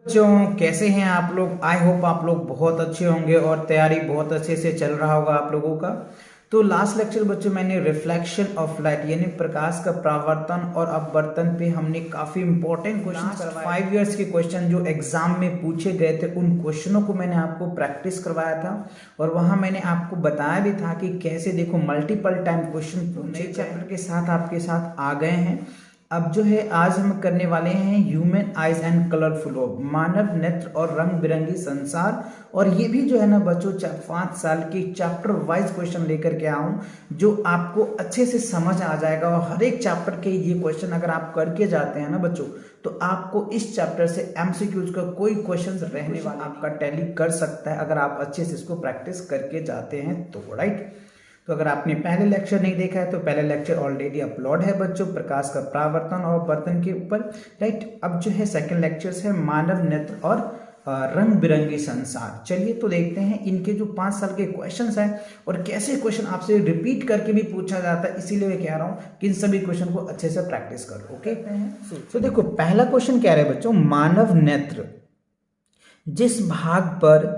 बच्चों कैसे हैं आप लोग। आई होप आप लोग बहुत अच्छे होंगे और तैयारी बहुत अच्छे से चल रहा होगा आप लोगों का। तो लास्ट लेक्चर बच्चों मैंने रिफ्लेक्शन ऑफ लाइट यानी प्रकाश का परावर्तन और अपवर्तन पे हमने काफी इंपॉर्टेंट क्वेश्चन करवाए। 5 इयर्स के क्वेश्चन जो एग्जाम में पूछे गए थे उन क्वेश्चनों को मैंने आपको प्रैक्टिस करवाया था और वहां मैंने आपको बताया भी था कि कैसे देखो मल्टीपल टाइम क्वेश्चन पूछे चैप्टर के साथ आपके साथ आ गए हैं। अब जो है आज हम करने वाले हैं human eyes and colourful world, मानव नेत्र और रंग बिरंगी संसार। और ये भी जो है ना बच्चों 5 साल की चैप्टर वाइज क्वेश्चन लेकर के आऊं जो आपको अच्छे से समझ आ जाएगा। और हर एक चैप्टर के ये क्वेश्चन अगर आप करके जाते हैं ना बच्चों तो आपको इस चैप्टर से एमसीक्यूज का कोई क्वेश्चन रहने वाला आपका टैली कर सकता है अगर आप अच्छे से इसको प्रैक्टिस करके जाते हैं तो, राइट। तो अगर आपने पहले लेक्चर नहीं देखा है तो पहले लेक्चर ऑलरेडी अपलोड है बच्चों प्रकाश का परावर्तन और अपवर्तन के ऊपर, राइट। अब जो है सेकंड लेक्चर है मानव नेत्र और रंग बिरंगी संसार। चलिए तो देखते हैं इनके जो 5 साल के क्वेश्चंस हैं और कैसे क्वेश्चन आपसे रिपीट करके भी पूछा जाता है, इसीलिए मैं कह रहा हूँ कि इन सभी क्वेश्चन को अच्छे से प्रैक्टिस करो। ओके तो देखो पहला क्वेश्चन क्या है बच्चों, मानव नेत्र जिस भाग पर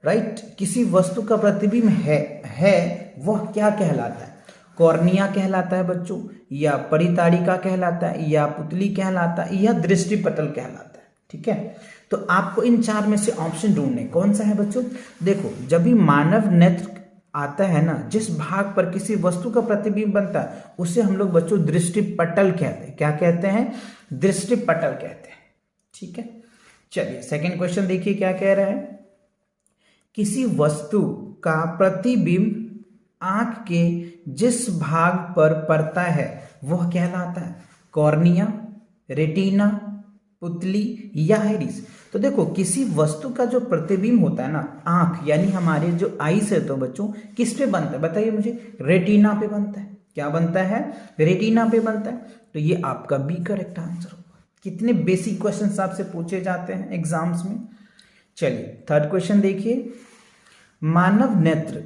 राइट किसी वस्तु का प्रतिबिंब है वह क्या कहलाता है। कॉर्निया कहलाता है बच्चों, या परिताड़िका कहलाता है, या पुतली कहलाता है, या दृष्टिपटल कहलाता है। ठीक है, तो आपको इन 4 में से ऑप्शन ढूंढने कौन सा है बच्चों। देखो जब भी मानव नेत्र आता है ना, जिस भाग पर किसी वस्तु का प्रतिबिंब बनता है उसे हम लोग बच्चों दृष्टिपटल कहते हैं। क्या कहते हैं, दृष्टिपटल कहते हैं। ठीक है, चलिए सेकंड क्वेश्चन देखिए क्या कह रहा है। किसी वस्तु का प्रतिबिंब आंख के जिस भाग पर पड़ता है वह कहलाता है कॉर्निया, रेटिना, पुतली या आइरिस। तो देखो किसी वस्तु का जो प्रतिबिंब होता है ना, आंख यानी हमारे जो आईज है तो बच्चों किस पे बनता है बताइए मुझे, रेटिना पे बनता है। क्या बनता है, रेटिना पे बनता है। तो ये आपका बी करेक्ट आंसर होगा। कितने बेसिक क्वेश्चंस आपसे पूछे जाते हैं एग्जाम्स में। चलिए थर्ड क्वेश्चन देखिए, मानव नेत्र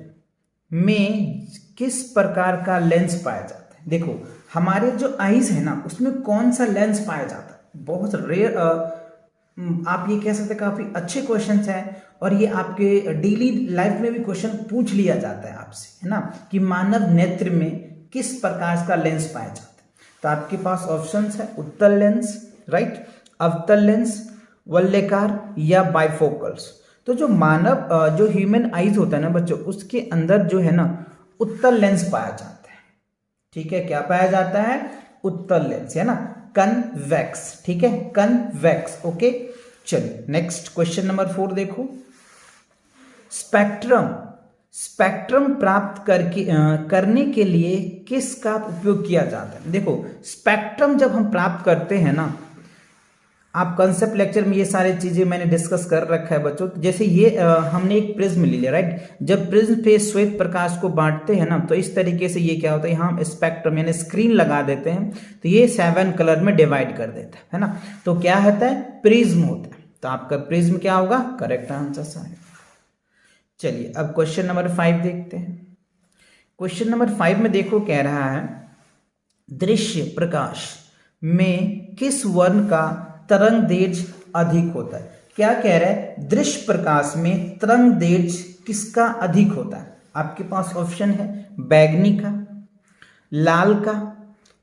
में किस प्रकार का लेंस पाया जाता है। देखो हमारे जो आईज है ना उसमें कौन सा लेंस पाया जाता है, बहुत रेयर, आप ये कह सकते हैं काफी अच्छे क्वेश्चंस हैं और ये आपके डेली लाइफ में भी क्वेश्चन पूछ लिया जाता है आपसे, है ना, कि मानव नेत्र में किस प्रकार का लेंस पाया जाता है। तो आपके पास ऑप्शंस है उत्तल लेंस, राइट, अवतल लेंस, वलयाकार या बाइफोकल्स। तो जो मानव जो ह्यूमन आईज होता है ना बच्चों उसके अंदर जो है ना उत्तल लेंस पाया जाता है। ठीक है, क्या पाया जाता है, उत्तल लेंस, है ना, कन्वेक्स। ठीक है, कन्वेक्स। ओके चलिए नेक्स्ट क्वेश्चन नंबर 4 देखो, स्पेक्ट्रम प्राप्त करने के लिए किसका उपयोग किया जाता है। देखो स्पेक्ट्रम जब हम प्राप्त करते हैं ना, आप कंसेप्ट लेक्चर में ये सारी चीजें मैंने डिस्कस कर रखा है बच्चों। जैसे ये हमने एक प्रिज्म ले लिया, राइट, जब प्रिज्म पे श्वेत प्रकाश को बांटते हैं ना तो इस तरीके से ये क्या होता है, यहाँ हम स्पेक्ट्रम यानी स्क्रीन लगा देते हैं तो ये 7 कलर में डिवाइड कर देता है ना, तो क्या होता है, प्रिज्म होता है। तो आपका प्रिज्म क्या होगा, करेक्ट आंसर आएगा। चलिए अब क्वेश्चन नंबर 5 देखते हैं। क्वेश्चन नंबर 5 में देखो क्या कह रहा है, दृश्य प्रकाश में किस वर्ण का तरंग दैर्ध्य अधिक होता है। क्या कह रहा है, दृश्य प्रकाश में तरंग दैर्ध्य किसका अधिक होता है। आपके पास ऑप्शन है बैगनी का, लाल का,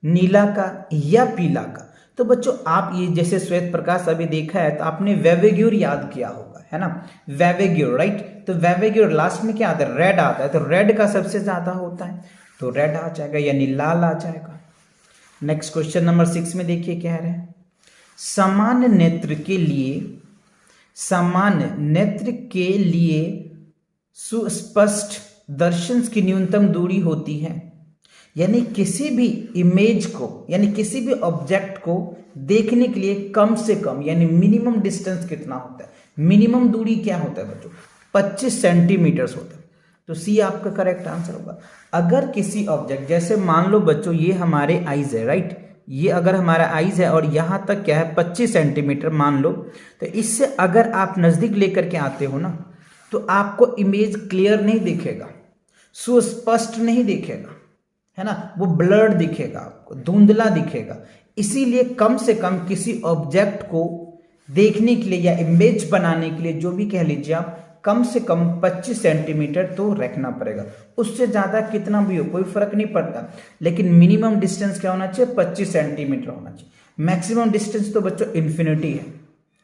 नीला का या पीला का। तो बच्चों आप ये जैसे श्वेत प्रकाश अभी देखा है तो आपने वेवेग्योर याद किया होगा, है ना, वेवेग्योर, राइट। तो वेवेग्योर लास्ट में क्या आता है, रेड आता है, तो रेड का सबसे ज्यादा होता है तो रेड आ जाएगा यानी लाल आ जाएगा। नेक्स्ट क्वेश्चन नंबर 6 में देखिए क्या है, सामान्य नेत्र के लिए सुस्पष्ट दर्शन की न्यूनतम दूरी होती है, यानी किसी भी इमेज को यानी किसी भी ऑब्जेक्ट को देखने के लिए कम से कम यानी मिनिमम डिस्टेंस कितना होता है, मिनिमम दूरी क्या होता है बच्चों, 25 सेंटीमीटर होता है। तो सी आपका करेक्ट आंसर होगा। अगर किसी ऑब्जेक्ट जैसे मान लो बच्चों ये हमारे आईज है, राइट, ये अगर हमारा आईज है और यहां तक क्या है 25 सेंटीमीटर मान लो, तो इससे अगर आप नजदीक लेकर के आते हो ना तो आपको इमेज क्लियर नहीं दिखेगा, सुस्पष्ट नहीं दिखेगा, है ना, वो ब्लर्ड दिखेगा, आपको धुंधला दिखेगा। इसीलिए कम से कम किसी ऑब्जेक्ट को देखने के लिए या इमेज बनाने के लिए जो भी कह लीजिए आप, कम से कम 25 सेंटीमीटर तो रखना पड़ेगा। उससे ज़्यादा कितना भी हो कोई फर्क नहीं पड़ता, लेकिन मिनिमम डिस्टेंस क्या होना चाहिए, 25 सेंटीमीटर होना चाहिए। मैक्सिमम डिस्टेंस तो बच्चों इन्फिनिटी है,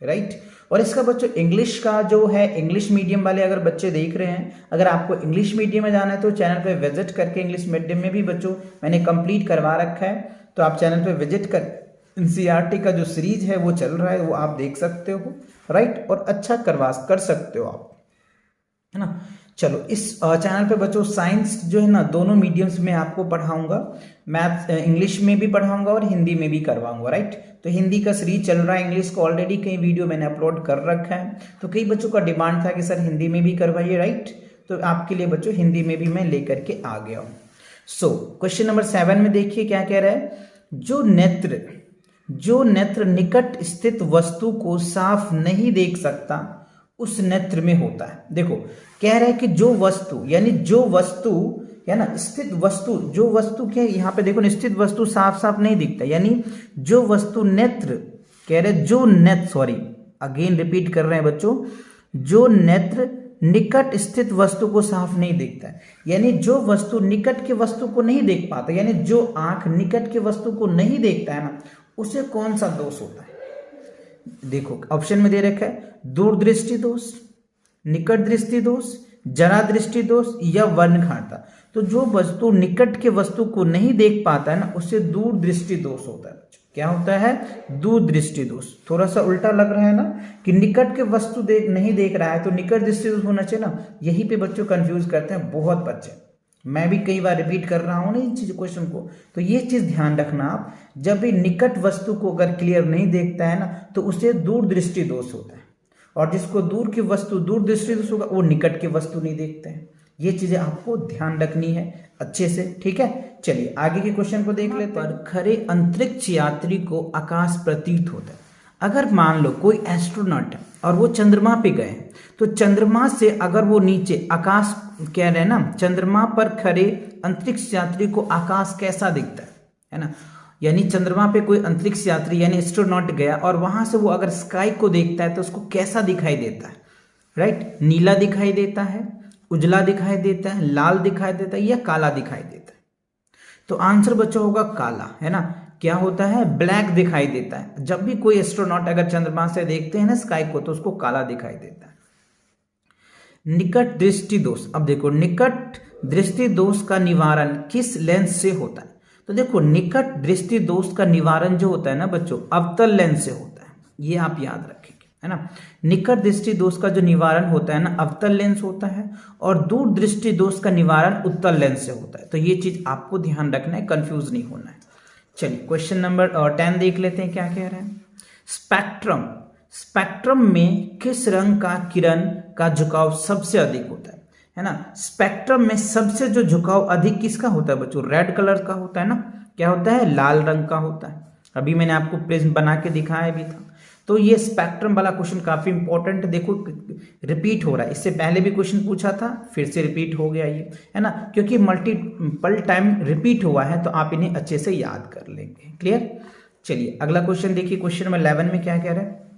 राइट। और इसका बच्चों इंग्लिश का जो है, इंग्लिश मीडियम वाले अगर बच्चे देख रहे हैं, अगर आपको इंग्लिश मीडियम में जाना है तो चैनल पे विजिट करके, इंग्लिश मीडियम में भी बच्चों मैंने कंप्लीट करवा रखा है, तो आप चैनल पे विजिट कर एनसीईआरटी का जो सीरीज है वो चल रहा है, वो आप देख सकते हो, राइट। और अच्छा कर सकते हो आप, है ना। चलो इस चैनल पे बच्चों साइंस जो है ना दोनों मीडियम्स में आपको पढ़ाऊंगा, मैथ इंग्लिश में भी पढ़ाऊंगा और हिंदी में भी करवाऊंगा, राइट। तो हिंदी का सीरीज चल रहा है, इंग्लिश का ऑलरेडी कई वीडियो मैंने अपलोड कर रखा है, तो कई बच्चों का डिमांड था कि सर हिंदी में भी करवाइए, राइट। तो आपके लिए बच्चों हिंदी में भी मैं लेकर के आ गया हूँ। सो क्वेश्चन नंबर 7 में देखिए क्या कह रहा है, जो नेत्र निकट स्थित वस्तु को साफ नहीं देख सकता उस नेत्र में होता है। देखो कह रहा है कि जो वस्तु, यानी जो वस्तु है ना, स्थित वस्तु, जो वस्तु क्या है यहाँ पे देखो, स्थित वस्तु साफ साफ नहीं दिखता, यानी जो वस्तु नेत्र, कह रहे जो नेत्र, सॉरी अगेन रिपीट कर रहे हैं बच्चों, जो नेत्र निकट स्थित वस्तु को साफ नहीं देखता है, यानी जो वस्तु निकट के वस्तु को नहीं देख पाता, यानी जो आंख निकट के वस्तु को नहीं देखता है ना, उसे कौन सा दोष होता है। देखो ऑप्शन में दे रखा है दूरदृष्टि दोष, निकट दृष्टि दोष, जरा दृष्टि दोष या वर्णघाटा। तो जो वस्तु निकट के वस्तु को नहीं देख पाता है ना, उसे दूरदृष्टि दोष होता है। क्या होता है, दूरदृष्टि दोष। थोड़ा सा उल्टा लग रहा है ना कि निकट के वस्तु नहीं देख रहा है तो निकट दृष्टि दोष होना चाहिए ना, यही पे बच्चों कंफ्यूज करते हैं बहुत बच्चे। मैं भी कई बार रिपीट कर रहा हूँ ना इस चीज क्वेश्चन को, तो ये चीज ध्यान रखना आप, जब भी निकट वस्तु को अगर क्लियर नहीं देखता है ना तो उसे दूरदृष्टि दोष होता है, और जिसको दूर की वस्तु दूरदृष्टि दोष होगा वो निकट की वस्तु नहीं देखते हैं। ये चीजें आपको ध्यान रखनी है अच्छे से, ठीक है। चलिए आगे के क्वेश्चन को देख लेते हैं। खरे अंतरिक्ष यात्री को आकाश प्रतीत होता है। अगर मान लो कोई एस्ट्रोनॉट है और वो चंद्रमा पे गए, तो चंद्रमा से अगर वो नीचे आकाश, कह रहे हैं ना, चंद्रमा पर खड़े अंतरिक्ष यात्री को आकाश कैसा दिखता है ना, यानी चंद्रमा पे कोई अंतरिक्ष यात्री यानी एस्ट्रोनॉट गया और वहां से वो अगर स्काई को देखता है तो उसको कैसा दिखाई देता है, राइट। नीला दिखाई देता है, उजला दिखाई देता है, लाल दिखाई देता है या काला दिखाई देता है। तो आंसर बच्चा होगा काला, है ना। क्या होता है, ब्लैक दिखाई देता है। जब भी कोई एस्ट्रोनॉट अगर चंद्रमा से देखते हैं ना स्काई को तो उसको काला दिखाई देता है। निकट दृष्टि दोष, अब देखो निकट दृष्टि दोष का निवारण किस लेंस से होता है। तो देखो निकट दृष्टि दोष का निवारण जो होता है ना बच्चों, अवतल लेंस से होता है, ये आप याद रखेंगे, है ना। निकट दृष्टि दोष का जो निवारण होता है ना अवतल लेंस होता है, और दूर दृष्टि दोष का निवारण उत्तल लेंस से होता है। तो ये चीज आपको ध्यान रखना है, कंफ्यूज नहीं होना है। चलिए क्वेश्चन नंबर 10 देख लेते हैं क्या कह रहे हैं। स्पेक्ट्रम में किस रंग का किरण का झुकाव सबसे अधिक होता है ना। स्पेक्ट्रम में सबसे जो झुकाव अधिक किसका होता है बच्चों, रेड कलर का होता है ना। क्या होता है, लाल रंग का होता है। अभी मैंने आपको प्रिज्म बना के दिखाया भी था। तो ये स्पेक्ट्रम वाला क्वेश्चन काफी इंपॉर्टेंट, देखो रिपीट हो रहा है, इससे पहले भी क्वेश्चन पूछा था फिर से रिपीट हो गया ये, है ना, क्योंकि मल्टीपल टाइम रिपीट हुआ है तो आप इन्हें अच्छे से याद कर लेंगे। क्लियर। चलिए अगला क्वेश्चन देखिए, क्वेश्चन नंबर 11 में क्या कह रहा है,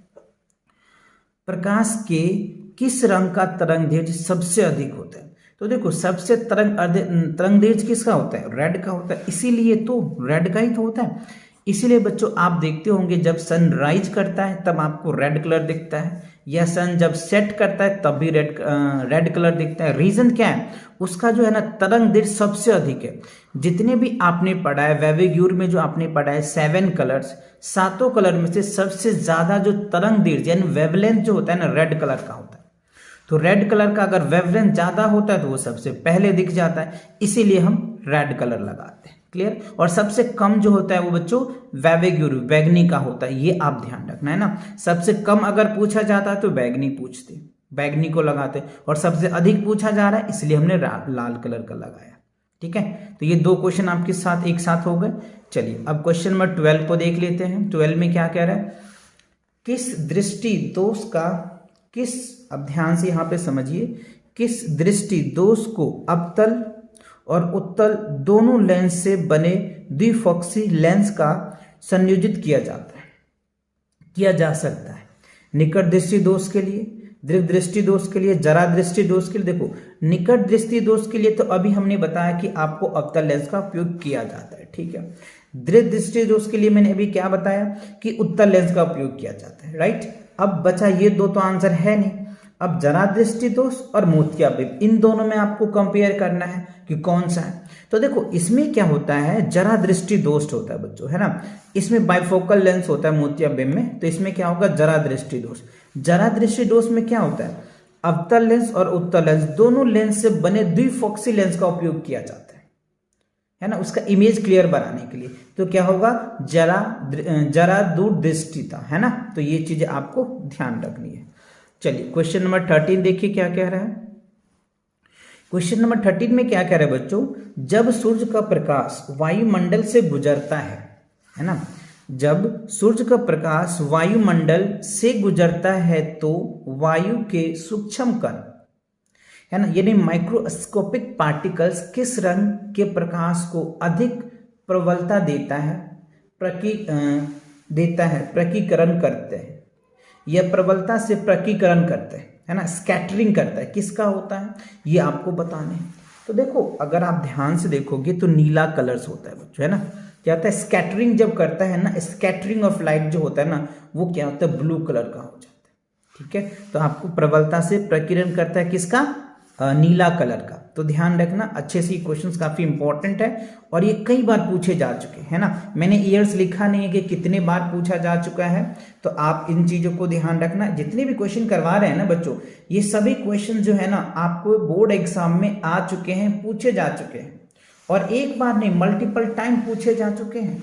प्रकाश के किस रंग का तरंगदैर्घ्य सबसे अधिक होता है। तो देखो सबसे तरंगदैर्घ्य किसका होता है, रेड का होता है, इसीलिए तो रेड का ही तो होता है। इसीलिए बच्चों आप देखते होंगे जब सन राइज करता है तब आपको रेड कलर दिखता है, या सन जब सेट करता है तब भी रेड कलर दिखता है। रीजन क्या है, उसका जो है ना तरंगदैर्घ्य सबसे अधिक है। जितने भी आपने पढ़ा है वेविग्यूर में, जो आपने पढ़ा है 7 कलर्स, 7 कलर में से सबसे ज्यादा जो तरंगदैर्घ्य यानी वेवलेंथ जो होता है ना रेड कलर का होता है। तो रेड कलर का अगर वेवलेंथ ज्यादा होता है तो वो सबसे पहले दिख जाता है, इसीलिए हम रेड कलर लगाते हैं। क्लियर। और सबसे कम जो होता है वो बच्चों वेविग्यूर बैगनी का होता है, ये आप ध्यान रखना है ना। सबसे कम अगर पूछा जाता है तो बैगनी पूछते, बैगनी को लगाते, और सबसे अधिक पूछा जा रहा है इसलिए हमने लाल कलर का लगाया। ठीक है, तो ये 2 क्वेश्चन आपके साथ एक साथ हो गए। चलिए अब क्वेश्चन नंबर 12 को देख लेते हैं। 12 में क्या कह रहा है, किस दृष्टि दोष का किस, अब ध्यान से यहां पे समझिए, किस दृष्टि दोष को अवतल और उत्तल दोनों लेंस से बने द्विफोक्सी लेंस का संयोजित किया जा सकता है। निकट दृष्टि दोष के लिए, दीर्घ दृष्टि दोष के लिए, जरा दृष्टि दोष के लिए। देखो निकट दृष्टि दोष के लिए तो अभी हमने बताया कि आपको अवतल लेंस का उपयोग किया जाता है, ठीक है। दीर्घ दृष्टि दोष के लिए मैंने अभी क्या बताया कि उत्तल लेंस का उपयोग किया जाता है, राइट। अब बचा ये दो तो आंसर है नहीं। अब जरा दृष्टि दोष और मोतियाबिंद, इन दोनों में आपको कंपेयर करना है कि कौन सा है। तो देखो इसमें क्या होता है, जरा दृष्टि दोष होता है बच्चों, है ना। इसमें बाइफोकल लेंस होता है मोतियाबिंद में, तो इसमें क्या होगा, जरा दृष्टि दोष। जरा दृष्टि दोष में क्या होता है, अवतल लेंस और उत्तल लेंस दोनों लेंस से बने द्विफोक्सी लेंस का उपयोग किया जाता है ना, उसका इमेज क्लियर बनाने के लिए। तो क्या होगा, जरा दूरदृष्टिता, है ना। तो ये चीजें आपको ध्यान रखनी है। चलिए क्वेश्चन नंबर 13 देखिए क्या कह रहा है। क्वेश्चन नंबर 13 में क्या कह रहा है बच्चों, जब सूर्य का प्रकाश वायुमंडल से गुजरता है ना, जब सूर्य का प्रकाश वायुमंडल से गुजरता है तो वायु के सूक्ष्म कण, है ना, यानी माइक्रोस्कोपिक पार्टिकल्स किस रंग के प्रकाश को अधिक प्रबलता देता है, प्रकीकरण करते हैं, यह प्रबलता से प्रकीकरण करते हैं, है ना, स्कैटरिंग करता है, किसका होता है ये आपको बताने हैं। तो देखो अगर आप ध्यान से देखोगे तो नीला कलर्स होता है बच्चों, है ना। क्या होता है, स्कैटरिंग जब करता है ना, स्कैटरिंग ऑफ लाइट जो होता है ना, वो क्या होता है, ब्लू कलर का हो जाता है, ठीक है। तो आपको प्रबलता से प्रकीर्णन करता है किसका, नीला कलर का। तो ध्यान रखना अच्छे से, क्वेश्चंस काफी इंपॉर्टेंट है और ये कई बार पूछे जा चुके हैं ना। मैंने ईयर्स लिखा नहीं है कि कितने बार पूछा जा चुका है, तो आप इन चीजों को ध्यान रखना। जितने भी क्वेश्चन करवा रहे हैं ना बच्चों, ये सभी क्वेश्चन जो है ना आपको बोर्ड एग्जाम में आ चुके हैं, पूछे जा चुके हैं, और एक बार नहीं मल्टीपल टाइम पूछे जा चुके हैं,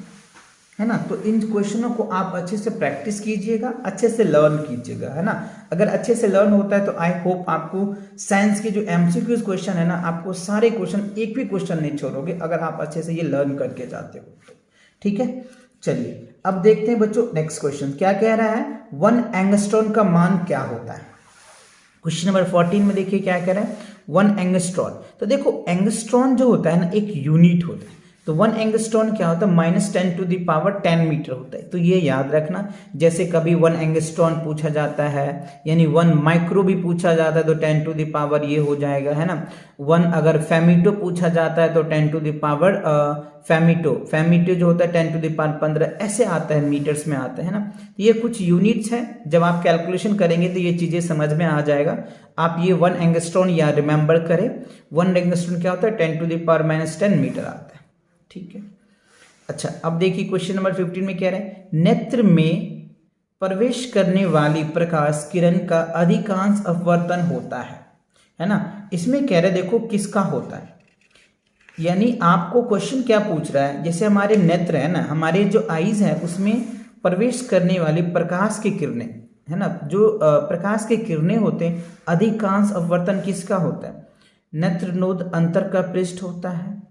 है ना। तो इन क्वेश्चनों को आप अच्छे से प्रैक्टिस कीजिएगा, अच्छे से लर्न कीजिएगा, है ना। अगर अच्छे से लर्न होता है तो आई होप आपको साइंस के जो एमसीक्यूज क्वेश्चन है ना, आपको सारे क्वेश्चन, एक भी क्वेश्चन नहीं छोड़ोगे अगर आप अच्छे से ये लर्न करके जाते हो तो, ठीक है। चलिए अब देखते हैं बच्चों नेक्स्ट क्वेश्चन क्या कह रहा है, 1 एंगस्ट्रॉन का मान क्या होता है। क्वेश्चन नंबर 14 में देखिए क्या कह रहा है, 1 एंगस्ट्रॉन। तो देखो एंगस्ट्रॉन जो होता है ना एक यूनिट होता है, तो 1 एंगस्ट्रॉन क्या होता है, -10⁻10 मीटर होता है। तो ये याद रखना, जैसे कभी 1 एंगस्ट्रॉन पूछा जाता है, यानी 1 माइक्रो भी पूछा जाता है तो 10 ये हो जाएगा, है ना। 1 अगर फेमिटो पूछा जाता है तो 10 फेमिटो जो होता है 10⁻15 ऐसे आता है, मीटर्स में आता है ना। ये कुछ यूनिट्स हैं, जब आप कैलकुलेशन करेंगे तो ये चीजें समझ में आ जाएगा। आप ये 1 एंगस्ट्रॉन या रिमेंबर करें, 1 एंगस्ट्रॉन क्या होता है, 10⁻10 मीटर आता है, ठीक है। अच्छा अब देखिए क्वेश्चन नंबर 15 में कह रहे हैं, नेत्र में प्रवेश करने वाली प्रकाश किरण का अधिकांश अपवर्तन होता है ना। इसमें कह रहे देखो किसका होता है, यानी आपको क्वेश्चन क्या पूछ रहा है, जैसे हमारे नेत्र है ना, हमारे जो आईज है उसमें प्रवेश करने वाली प्रकाश की किरणें, है ना, जो प्रकाश की किरणें होते हैं, अधिकांश अपवर्तन किसका होता है, नेत्र नोद अंतर का पृष्ठ होता है,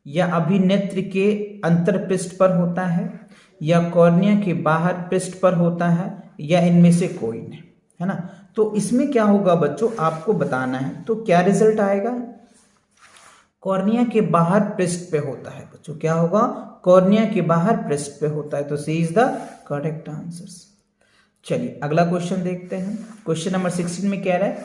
या अभिनेत्र के अंतर पृष्ठ पर होता है, या कॉर्निया के बाहर पृष्ठ पर होता है, या इनमें से कोई नहीं, है ना। तो इसमें क्या होगा बच्चों आपको बताना है, तो क्या रिजल्ट आएगा, कॉर्निया के बाहर पृष्ठ पे होता है बच्चों, क्या होगा, कॉर्निया के बाहर पृष्ठ पे होता है। तो सी इज द करेक्ट आंसर। चलिए अगला क्वेश्चन देखते हैं। क्वेश्चन नंबर 16 में कह रहा है,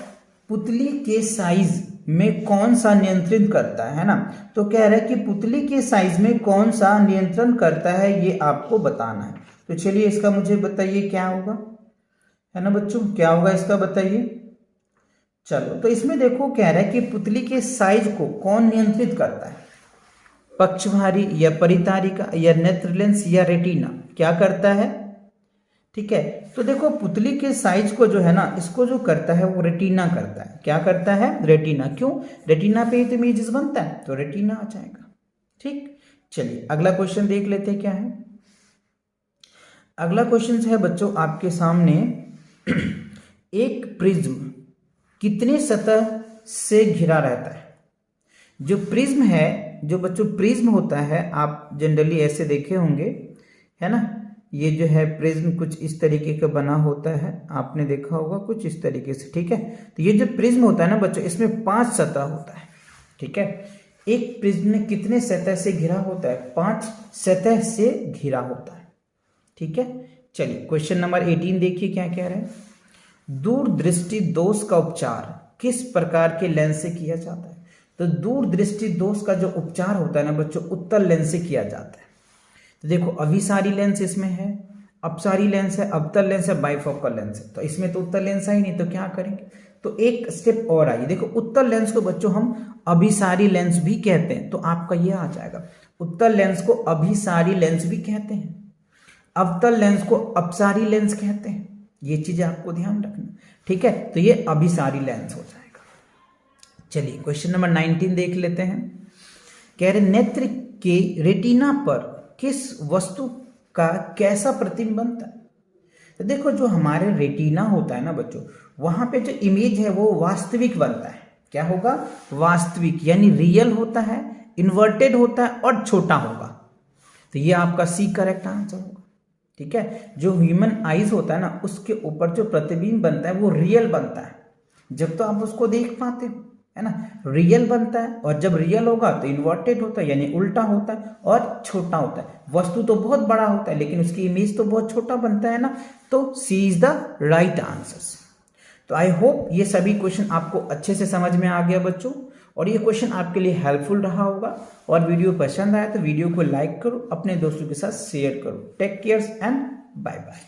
पुतली के साइज में कौन सा नियंत्रित करता है ना। तो कह रहा है कि पुतली के साइज में कौन सा नियंत्रण करता है, ये आपको बताना है। तो चलिए इसका मुझे बताइए क्या होगा, है ना बच्चों, क्या होगा इसका बताइए। चलो तो इसमें देखो कह रहा है कि पुतली के साइज को कौन नियंत्रित करता है, पक्षवारी या परितारिका या नेत्र लेंस या रेटिना, क्या करता है, ठीक है। तो देखो पुतली के साइज को जो है ना, इसको जो करता है वो रेटिना करता है, क्या करता है, रेटिना। क्यों, रेटिना पे ही तो इमेजेस बनता है, तो रेटिना आ जाएगा, ठीक। चलिए अगला क्वेश्चन देख लेते हैं क्या है। अगला क्वेश्चन है बच्चों आपके सामने, एक प्रिज्म कितने सतह से घिरा रहता है। जो प्रिज्म है, जो बच्चों प्रिज्म होता है, आप जनरली ऐसे देखे होंगे, है ना, ये जो है प्रिज्म कुछ इस तरीके का बना होता है, आपने देखा होगा कुछ इस तरीके से, ठीक है। तो ये जो प्रिज्म होता है ना बच्चों, इसमें 5 सतह होता है, ठीक है। एक प्रिज्म में कितने सतह से घिरा होता है, 5 सतह से घिरा होता है, ठीक है। चलिए क्वेश्चन नंबर 18 देखिए क्या कह रहे हैं। दूर दृष्टि दोष का उपचार किस प्रकार के लेंस से किया जाता है? तो दूर दृष्टि दोष का जो उपचार होता है ना बच्चों, उत्तल लेंस से किया जाता है। तो देखो अभिसारी लेंस इसमें है, अपसारी लेंस है, अवतल लेंस है, बाइफोकल लेंस है। तो इसमें तो उत्तल लेंस है ही नहीं, तो क्या करेंगे? तो एक स्टेप और आइए, देखो उत्तल लेंस को बच्चों हम अभिसारी लेंस भी कहते हैं, तो आपका ये आ जाएगा। उत्तल लेंस को अभिसारी लेंस भी कहते हैं, अवतल लेंस को अपसारी लेंस कहते हैं। ये चीजें आपको ध्यान रखना, ठीक है। तो ये अभिसारी लेंस हो जाएगा। चलिए क्वेश्चन नंबर 19 देख लेते हैं। कह रहे नेत्र के रेटिना पर किस वस्तु का कैसा प्रतिबिंब बनता है? तो देखो जो हमारे रेटिना होता है ना बच्चों, वहां पे जो इमेज है वो वास्तविक बनता है। क्या होगा? वास्तविक, यानी रियल होता है, इन्वर्टेड होता है और छोटा होगा। तो ये आपका सी करेक्ट आंसर होगा, ठीक है। जो ह्यूमन आईज होता है ना, उसके ऊपर जो प्रतिबिंब बनता है वो रियल बनता है, जब तो आप उसको देख पाते हो, है ना, रियल बनता है। और जब रियल होगा तो इन्वर्टेड होता है, यानी उल्टा होता है और छोटा होता है। वस्तु तो बहुत बड़ा होता है लेकिन उसकी इमेज तो बहुत छोटा बनता है ना। तो सी इज द राइट आंसर। तो आई होप ये सभी क्वेश्चन आपको अच्छे से समझ में आ गया बच्चों, और ये क्वेश्चन आपके लिए हेल्पफुल रहा होगा। और वीडियो पसंद आया तो वीडियो को लाइक करो, अपने दोस्तों के साथ शेयर करो। Take care and bye bye.